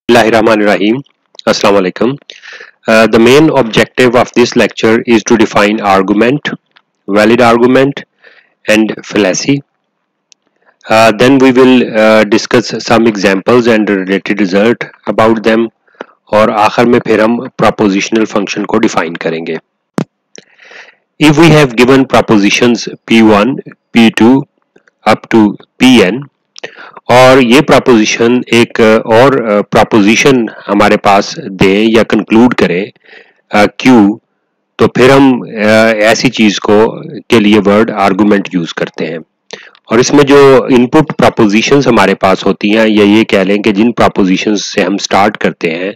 Bismillahirrahmanirrahim. Assalamu alaikum. The main objective of this lecture is to define argument, valid argument, and fallacy. Then we will discuss some examples and related result about them. और आखिर में फिर हम propositional function को define करेंगे. If we have given propositions P1, P2 up to Pn और ये preposition एक और प्रपोजिशन हमारे पास दें या कंक्लूड करें Q, तो फिर हम ऐसी चीज को के लिए वर्ड आर्गुमेंट यूज करते हैं. और इसमें जो इनपुट प्रपोजिशंस हमारे पास होती हैं या ये कह लें कि जिन प्रपोजिशंस से हम स्टार्ट करते हैं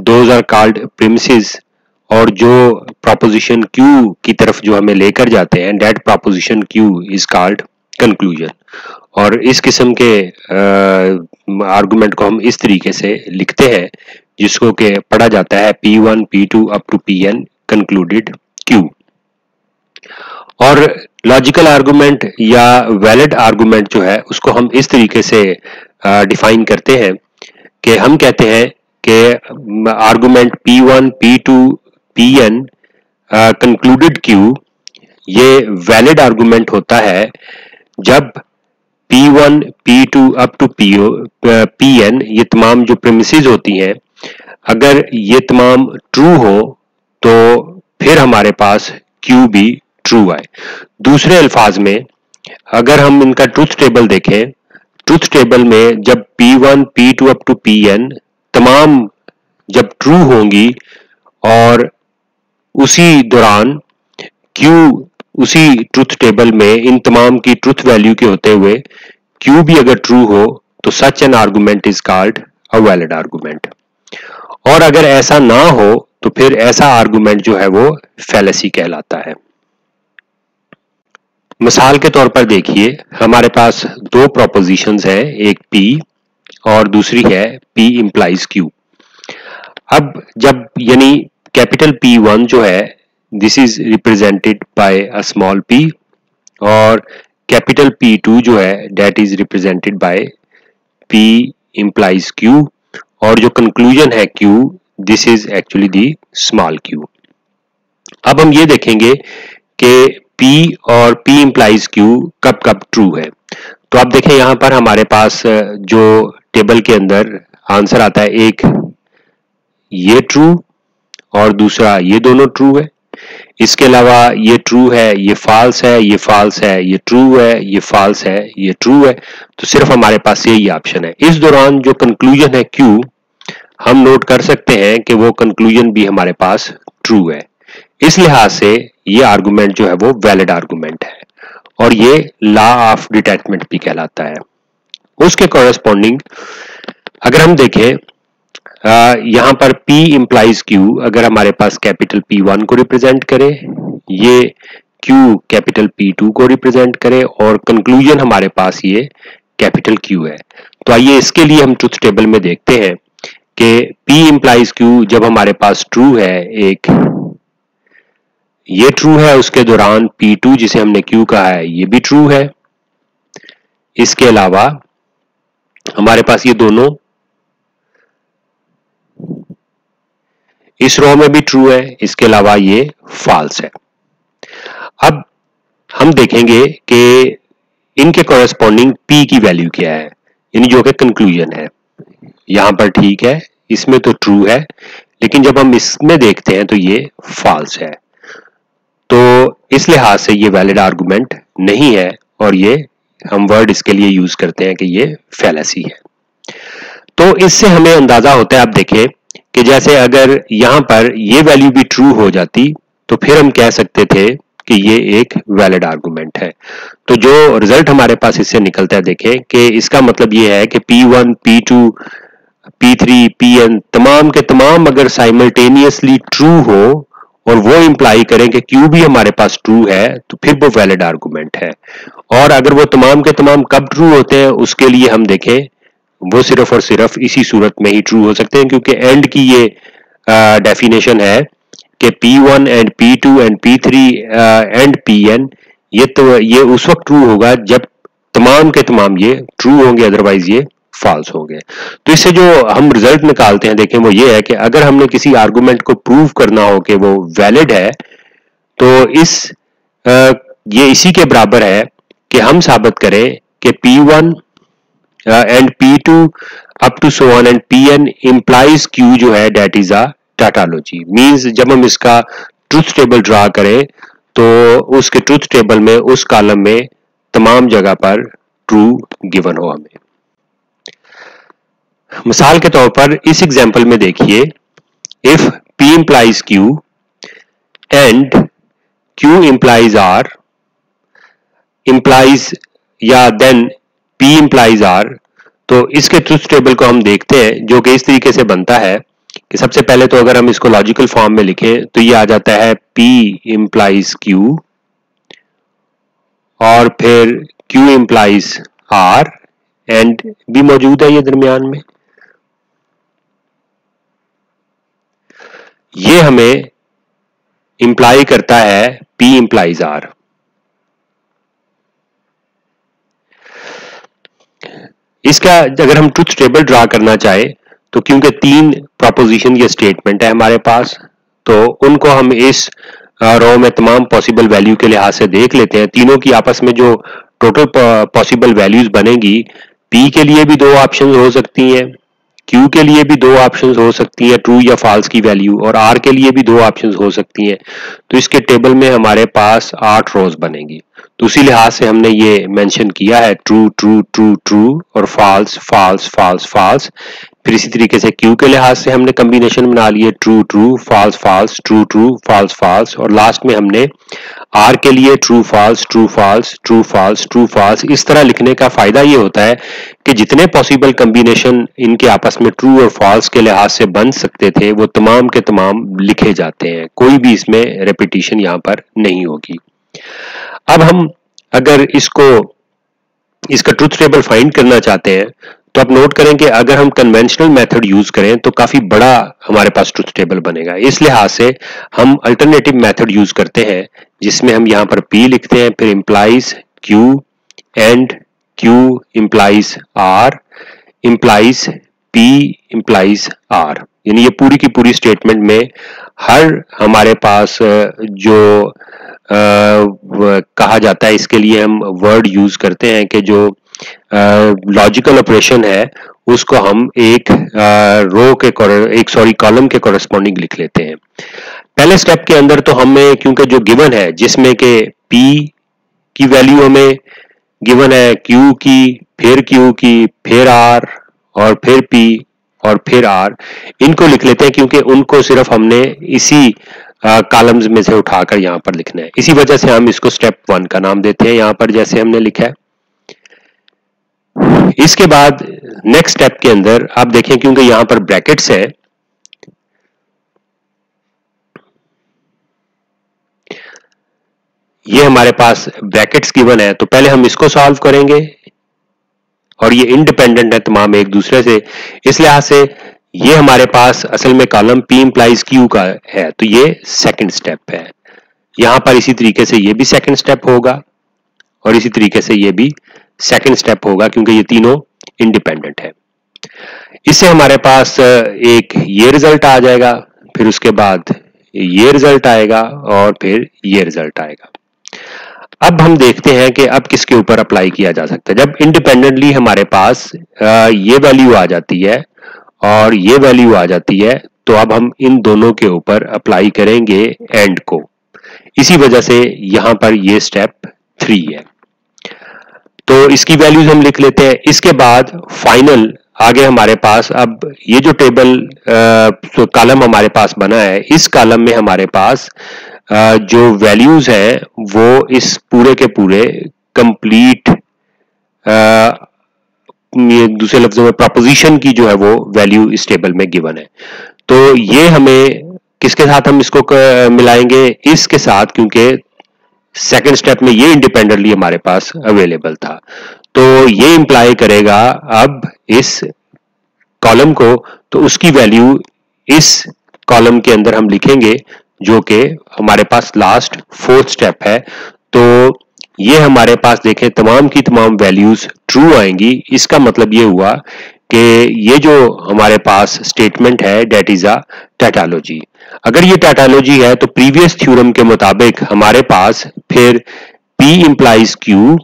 दोज आर कॉल्ड प्रीमिसेस, और जो प्रपोजिशन Q की तरफ जो हमें लेकर जाते हैं that preposition Q is called conclusion. और इस किस्म के आर्गुमेंट को हम इस तरीके से लिखते हैं जिसको के पढ़ा जाता है P1, P2 up to Pn concluded Q. और लॉजिकल आर्गुमेंट या वैलिड आर्गुमेंट जो है उसको हम इस तरीके से डिफाइन करते हैं कि हम कहते हैं कि argument P1, P2, Pn concluded Q ये वैलिड आर्गुमेंट होता है जब P1, P2 up to Pn ये तमाम जो प्रीमिसेस होती हैं अगर ये तमाम ट्रू हो तो फिर हमारे पास Q भी ट्रू आए. दूसरे अल्फाज में अगर हम इनका ट्रुथ टेबल देखें, ट्रुथ टेबल में जब P1, P2 up to Pn तमाम जब ट्रू होंगी और उसी दौरान Q उसी ट्रुथ टेबल में इन तमाम की ट्रुथ वैल्यू के होते हुए Q भी अगर ट्रू हो तो such an argument is called a valid argument. और अगर ऐसा ना हो तो फिर ऐसा आर्गुमेंट जो है वो फैलेसी कहलाता है. मिसाल के तौर पर देखिए हमारे पास दो प्रोपोजिशंस हैं, एक P और दूसरी है P इंप्लाइज Q. अब जब यानी कैपिटल P1 जो है this is represented by a small p और कैपिटल P2 जो है that is represented by P implies Q और जो कंक्लूजन है Q this is actually the small q. अब हम ये देखेंगे कि P और P इंप्लाइज Q कब कब ट्रू है. तो आप देखें यहां पर हमारे पास जो टेबल के अंदर आंसर आता है एक ये ट्रू और दूसरा ये दोनों ट्रू है. इसके अलावा ये ट्रू है, ये फॉल्स है, ये फॉल्स है, ये ट्रू है, ये फॉल्स है, ये ट्रू है. तो सिर्फ हमारे पास यही ऑप्शन है. इस दौरान जो कंक्लूजन है Q हम नोट कर सकते हैं कि वो कंक्लूजन भी हमारे पास ट्रू है. इस लिहाज से ये आर्गुमेंट जो है वो वैलिड आर्गुमेंट है और ये लॉ ऑफ डिटैचमेंट भी कहलाता है. उसके कॉरेस्पॉन्डिंग अगर हम देखें यहां पर P इंप्लाइज Q अगर हमारे पास कैपिटल P1 को रिप्रेजेंट करे, ये Q कैपिटल P2 को रिप्रेजेंट करे और कंक्लूजन हमारे पास ये कैपिटल Q है. तो आइए इसके लिए हम ट्रुथ टेबल में देखते हैं कि P इंप्लाइज Q जब हमारे पास ट्रू है, एक ये ट्रू है, उसके दौरान P2 जिसे हमने Q कहा है ये भी ट्रू है. इसके अलावा हमारे पास ये दोनों इस रो में भी ट्रू है, इसके अलावा ये फॉल्स है. अब हम देखेंगे कि इनके कॉरेस्पॉन्डिंग P की वैल्यू क्या है यानी जो कि कंक्लूजन है. यहां पर ठीक है, इसमें तो ट्रू है लेकिन जब हम इसमें देखते हैं तो ये फॉल्स है. तो इस लिहाज से ये वैलिड आर्गुमेंट नहीं है और ये हम वर्ड इसके लिए यूज करते हैं कि ये फैलेसी है. तो इससे हमें अंदाजा होता है, आप देखें कि जैसे अगर यहां पर ये वैल्यू भी ट्रू हो जाती तो फिर हम कह सकते थे कि ये एक वैलिड आर्गुमेंट है. तो जो रिजल्ट हमारे पास इससे निकलता है देखें कि इसका मतलब ये है कि P1, P2, P3, Pn तमाम के तमाम अगर साइमल्टेनियसली ट्रू हो और वो इंप्लाई करें कि Q भी हमारे पास ट्रू है तो फिर वो वैलिड आर्गुमेंट है. और अगर वो तमाम के तमाम कब ट्रू होते हैं उसके लिए हम देखें वो सिर्फ और सिर्फ इसी सूरत में ही ट्रू हो सकते हैं क्योंकि एंड की ये डेफिनेशन है कि P1 and P2 and P3 and Pn ये उस वक्त ट्रू होगा जब तमाम के तमाम ये ट्रू होंगे, अदरवाइज ये फॉल्स होंगे। तो इससे जो हम रिजल्ट निकालते हैं देखें वो ये है कि अगर हमने किसी आर्गुमेंट को प्रूव करना हो कि वो वैलिड है तो ये इसी के बराबर है कि हम साबित करें कि P1 and P2 up to so on and Pn implies Q जो है that is a tautology. Means जब हम इसका ट्रूथ टेबल ड्रा करें तो उसके ट्रूथ टेबल में उस कॉलम में तमाम जगह पर ट्रू गिवन हो हमें। मिसाल के तौर पर इस एग्जांपल में देखिए, if P implies Q and Q implies R implies या देन P implies R, तो इसके ट्रूथ टेबल को हम देखते हैं जो कि इस तरीके से बनता है कि सबसे पहले तो अगर हम इसको लॉजिकल फॉर्म में लिखें तो ये आ जाता है P implies Q और फिर Q implies R एंड भी मौजूद है ये दरमियान में। ये हमें इंप्लाई करता है P implies R। इसका अगर हम ट्रूथ टेबल ड्रा करना चाहे तो क्योंकि 3 प्रोपोजिशन या स्टेटमेंट है हमारे पास, तो उनको हम इस रो में तमाम पॉसिबल वैल्यू के लिहाज से देख लेते हैं। तीनों की आपस में जो टोटल पॉसिबल वैल्यूज बनेगी, P के लिए भी 2 ऑप्शन हो सकती हैं, Q के लिए भी 2 ऑप्शन हो सकती है ट्रू या फॉल्स की वैल्यू, और R के लिए भी 2 ऑप्शन हो सकती हैं। तो इसके टेबल में हमारे पास 8 रोज बनेगी। तो उसी लिहाज से हमने ये मेंशन किया है ट्रू ट्रू ट्रू ट्रू और फॉल्स फॉल्स फॉल्स फॉल्स। फिर इसी तरीके से Q के लिहाज से हमने कॉम्बिनेशन बना लिए true true false false true true false false, और लास्ट में हमने R के लिए true false true false true false true false. इस तरह लिखने का फायदा ये होता है कि जितने पॉसिबल कॉम्बिनेशन इनके आपस में ट्रू और फॉल्स के लिहाज से बन सकते थे वो तमाम के तमाम लिखे जाते हैं, कोई भी इसमें रेपिटेशन यहां पर नहीं होगी। अब हम अगर इसका ट्रूथ टेबल फाइंड करना चाहते हैं तो आप नोट करें कि अगर हम कन्वेंशनल मेथड यूज करें तो काफी बड़ा हमारे पास ट्रूथ टेबल बनेगा। इस लिहाज से हम अल्टरनेटिव मेथड यूज करते हैं जिसमें हम यहां पर P लिखते हैं, फिर implies Q and Q implies R implies P implies R, यानी ये पूरी की पूरी स्टेटमेंट में हर हमारे पास जो कहा जाता है इसके लिए हम वर्ड यूज करते हैं कि जो लॉजिकल ऑपरेशन है उसको हम एक कॉलम के कॉरेस्पॉन्डिंग लिख लेते हैं। पहले स्टेप के अंदर तो हमें क्योंकि जो गिवन है जिसमें के P की वैल्यू हमें गिवन है, Q की, फिर R और फिर P और फिर R, इनको लिख लेते हैं क्योंकि उनको सिर्फ हमने इसी कॉलम्स में से उठाकर यहां पर लिखना है। इसी वजह से हम इसको स्टेप 1 का नाम देते हैं यहां पर जैसे हमने लिखा है। इसके बाद नेक्स्ट स्टेप के अंदर आप देखें क्योंकि यहां पर ब्रैकेट्स है, ये हमारे पास ब्रैकेट्स गिवन है, तो पहले हम इसको सॉल्व करेंगे और ये इंडिपेंडेंट है तमाम एक दूसरे से, इस लिहाज से ये हमारे पास असल में कॉलम P इंप्लाइज Q का है, तो ये सेकंड स्टेप है। यहां पर इसी तरीके से ये भी सेकंड स्टेप होगा और इसी तरीके से ये भी सेकंड स्टेप होगा क्योंकि ये तीनों इंडिपेंडेंट है। इससे हमारे पास एक ये रिजल्ट आ जाएगा, फिर उसके बाद ये रिजल्ट आएगा और फिर ये रिजल्ट आएगा। अब हम देखते हैं कि अब किसके ऊपर अप्लाई किया जा सकता है। जब इंडिपेंडेंटली हमारे पास ये वैल्यू आ जाती है और ये वैल्यू आ जाती है तो अब हम इन दोनों के ऊपर अप्लाई करेंगे एंड को, इसी वजह से यहां पर ये स्टेप 3 है। तो इसकी वैल्यूज हम लिख लेते हैं। इसके बाद फाइनल आगे हमारे पास अब ये जो टेबल कॉलम हमारे पास बना है, इस कॉलम में हमारे पास जो वैल्यूज हैं वो इस पूरे के पूरे कंप्लीट, दूसरे लफ्जों में प्रोपोजिशन की जो है वो वैल्यू इस टेबल में गिवन है। तो ये हमें किसके साथ हम इसको मिलाएंगे, इसके साथ, क्योंकि सेकंड स्टेप में ये इंडिपेंडेंटली हमारे पास अवेलेबल था। तो ये इंप्लाई करेगा अब इस कॉलम को, तो उसकी वैल्यू इस कॉलम के अंदर हम लिखेंगे जो कि हमारे पास लास्ट 4th स्टेप है। तो ये हमारे पास देखें तमाम की तमाम वैल्यूज ट्रू आएंगी। इसका मतलब ये हुआ कि ये जो हमारे पास स्टेटमेंट है डेट इज अ टैटोलॉजी। अगर ये टैटोलॉजी है तो प्रीवियस थ्योरम के मुताबिक हमारे पास फिर P इंप्लाइज Q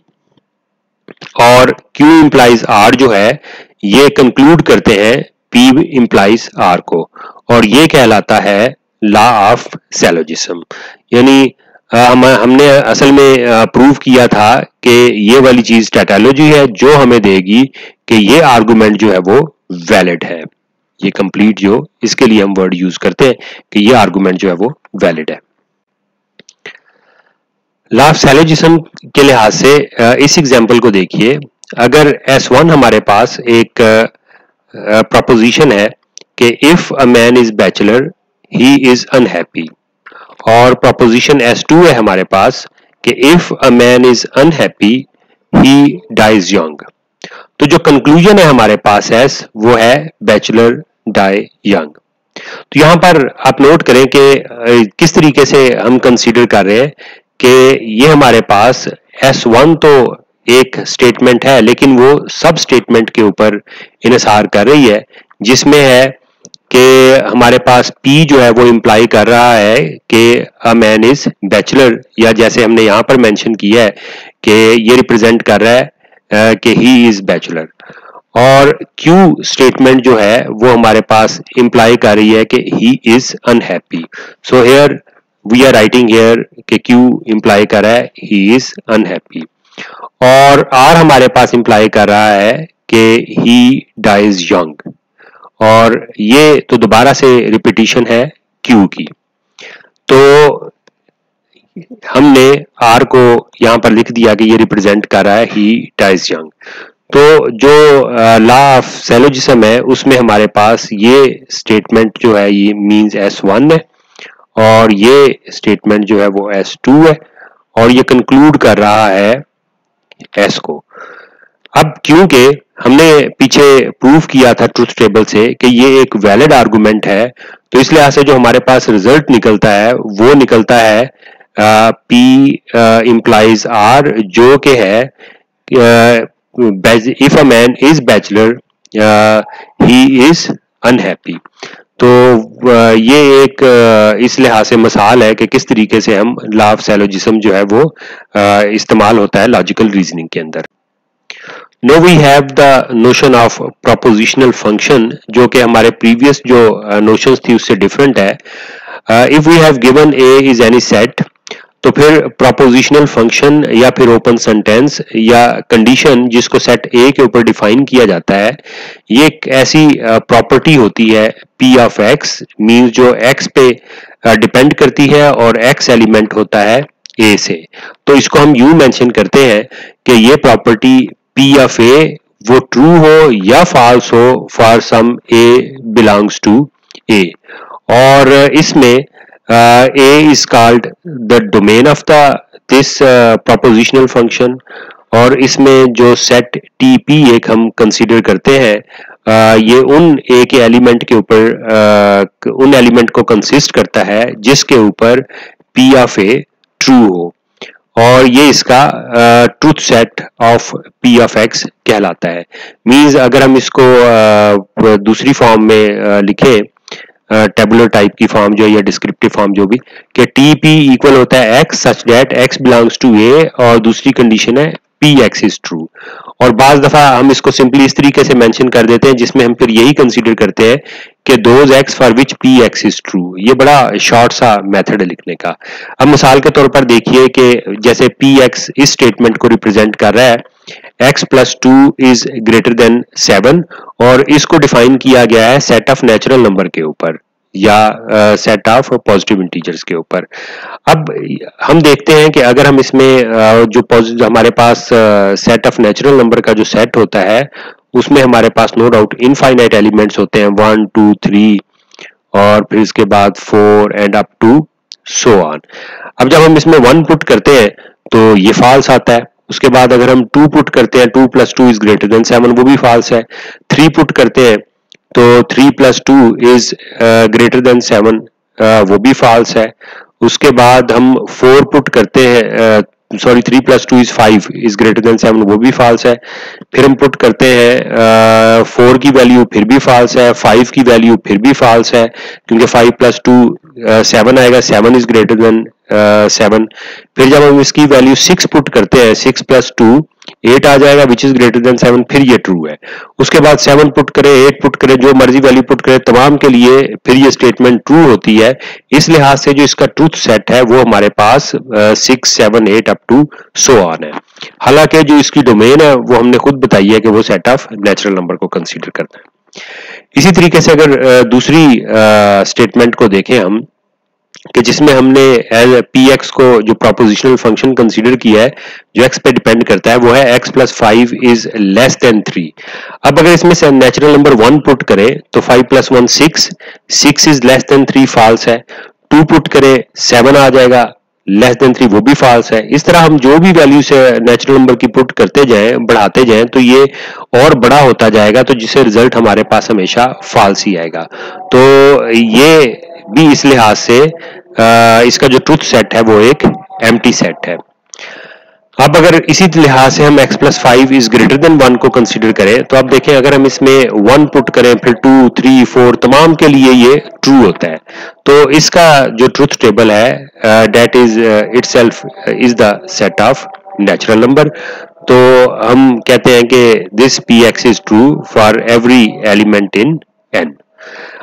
और Q इंप्लाइज R जो है ये कंक्लूड करते हैं P इंप्लाइज R को, और ये कहलाता है लॉ ऑफ सैलोजिज्म। यानी हमने असल में प्रूव किया था कि ये वाली चीज टैटोलॉजी है जो हमें देगी कि ये आर्गुमेंट जो है वो वैलिड है। ये कंप्लीट जो इसके लिए हम वर्ड यूज करते हैं कि ये आर्गुमेंट जो है वो वैलिड है। लॉ ऑफ सैलोजिज्म के लिहाज से इस एग्जांपल को देखिए। अगर S1 हमारे पास एक प्रोपोजिशन है कि if a man is bachelor he is unhappy, और प्रोपोजिशन S2 है हमारे पास कि if a man is unhappy he dies young. तो जो कंक्लूजन है हमारे पास S वो है बैचलर डाई यंग। तो यहां पर आप नोट करें कि किस तरीके से हम कंसीडर कर रहे हैं कि ये हमारे पास S1 तो एक स्टेटमेंट है लेकिन वो सब स्टेटमेंट के ऊपर इन्हिसार कर रही है, जिसमें है कि हमारे पास P जो है वो इंप्लाई कर रहा है कि अ मैन इज बैचलर, या जैसे हमने यहाँ पर मेंशन किया है कि ये रिप्रेजेंट कर रहा है कि ही इज बैचलर। और Q स्टेटमेंट जो है वो हमारे पास इंप्लाई कर रही है कि he is unhappy. So here we are writing here कि Q इंप्लाई कर रहा है ही इज अनहैप्पी, और R हमारे पास इंप्लाई कर रहा है कि ही डाइज यंग। और ये तो दोबारा से रिपीटिशन है Q की। तो हमने R को यहां पर लिख दिया कि ये रिप्रेजेंट कर रहा है ही डाइज यंग। तो जो लॉ ऑफ सैलोजिज्म है उसमें हमारे पास ये स्टेटमेंट जो है ये मींस S1 है, और ये स्टेटमेंट जो है वो S2 है, और ये कंक्लूड कर रहा है S को। अब क्योंकि हमने पीछे प्रूफ किया था ट्रुथ टेबल से कि ये एक वैलिड आर्गुमेंट है, तो इस लिहाज से जो हमारे पास रिजल्ट निकलता है वो निकलता है P इंप्लाइज R, जो कि है if a man is bachelor he is unhappy. तो ये एक इस लिहाज से मिसाल है कि किस तरीके से हम लॉ ऑफ सैलोजिज्म जो है वो इस्तेमाल होता है लॉजिकल रीजनिंग के अंदर। Now we have the notion of propositional function, जो कि हमारे प्रीवियस जो नोशंस थी उससे डिफरेंट है। If we have given A is any set, तो फिर प्रोपोजिशनल फंक्शन या फिर ओपन सेंटेंस या कंडीशन जिसको सेट A के ऊपर डिफाइन किया जाता है, ये एक ऐसी प्रॉपर्टी होती है P ऑफ X, मींस जो X पे डिपेंड करती है और X एलिमेंट होता है A से। तो इसको हम यूं मेंशन करते हैं कि ये प्रॉपर्टी P ऑफ A वो ट्रू हो या फॉल्स हो for some A belongs to A, और इसमें A is called the domain of this propositional function, और इसमें जो सेट TP एक हम कंसीडर करते हैं ये उन A के एलिमेंट के ऊपर उन एलिमेंट को कंसिस्ट करता है जिसके ऊपर P ऑफ A ट्रू हो, और ये इसका truth set of P of X कहलाता है। मींस अगर हम इसको दूसरी फॉर्म में लिखें, टेबुलर टाइप की फॉर्म जो है या डिस्क्रिप्टिव फॉर्म जो भी, कि TP इक्वल होता है X such that X belongs to A, और दूसरी कंडीशन है PX इज ट्रू। और बाज दफा हम इसको सिंपली इस तरीके से मेंशन कर देते हैं जिसमें हम फिर यही कंसीडर करते हैं कि those X for which PX is true. ये बड़ा शॉर्ट सा मेथड है लिखने का। अब मिसाल के तौर पर देखिए कि जैसे PX इस स्टेटमेंट को रिप्रेजेंट कर रहा है X plus 2 is greater than 7, और इसको डिफाइन किया गया है सेट ऑफ नेचुरल नंबर के ऊपर या सेट ऑफ पॉजिटिव इंटीजर्स के ऊपर। अब हम देखते हैं कि अगर हम इसमें जो हमारे पास सेट ऑफ नेचुरल नंबर का जो सेट होता है उसमें हमारे पास नो डाउट इनफाइनाइट एलिमेंट्स होते हैं 1 2 3, और फिर इसके बाद 4 and up to so on. अब जब हम इसमें 1 पुट करते हैं तो ये फॉल्स आता है। उसके बाद अगर हम 2 पुट करते हैं 2 प्लस 2 इज ग्रेटर देन 7, वो भी फॉल्स है। 3 पुट करते हैं तो 3 प्लस 2 इज ग्रेटर देन 7, वो भी फॉल्स है। उसके बाद हम 4 पुट करते हैं सॉरी 3 + 2 = 5 इज ग्रेटर देन 7, वो भी फॉल्स है। फिर हम पुट करते हैं 4 की वैल्यू, फिर भी फॉल्स है। 5 की वैल्यू फिर भी फॉल्स है, क्योंकि 5 + 2 7 आएगा, 7 इज ग्रेटर देन 7। फिर जब हम इसकी वैल्यू 6 पुट करते हैं, 6 + 2 8 आ जाएगा, विच इज ग्रेटर देन 7, फिर ये ट्रू है। उसके बाद 7 पुट करें, 8 पुट करें, जो मर्जी वैल्यू पुट करें, तमाम के लिए फिर ये स्टेटमेंट ट्रू होती है। इस लिहाज से जो इसका ट्रूथ सेट है वो हमारे पास 6, 7, 8 अप टू सो ऑन है। हालांकि जो इसकी डोमेन है वो हमने खुद बताई है कि वो सेट ऑफ नेचुरल नंबर को कंसीडर करता है। इसी तरीके से अगर दूसरी स्टेटमेंट को देखें हम, कि जिसमें हमने पी एक्स को जो प्रोपोजिशनल फंक्शन कंसीडर किया है, जो एक्स पे डिपेंड करता है, वो है x + 5 इज लेस देन 3। अब अगर इसमें से नेचुरल नंबर 1 पुट करें तो 5 + 1 6, 6 इज लेस देन 3, फॉल्स है। 2 पुट करें 7 आ जाएगा, लेस देन 3, वो भी फॉल्स है। इस तरह हम जो भी वैल्यू से नेचुरल नंबर की पुट करते जाएं, बढ़ाते जाएं, तो ये और बड़ा होता जाएगा, तो जिससे रिजल्ट हमारे पास हमेशा फॉल्स ही आएगा। तो ये भी इस लिहाज से इसका जो ट्रूथ सेट है वो एक एम्प्टी सेट है। अब अगर इसी लिहाज से हम x + 5 इज ग्रेटर देन 1 को कंसीडर करें, तो आप देखें अगर हम इसमें 1 पुट करें, फिर 2, 3, 4, तमाम के लिए ये ट्रू होता है। तो इसका जो ट्रूथ टेबल है that is itself is the set of natural number. तो हम कहते हैं कि this px is true for every element in n।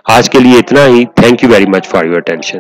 आज के लिए इतना ही। Thank you very much for your attention.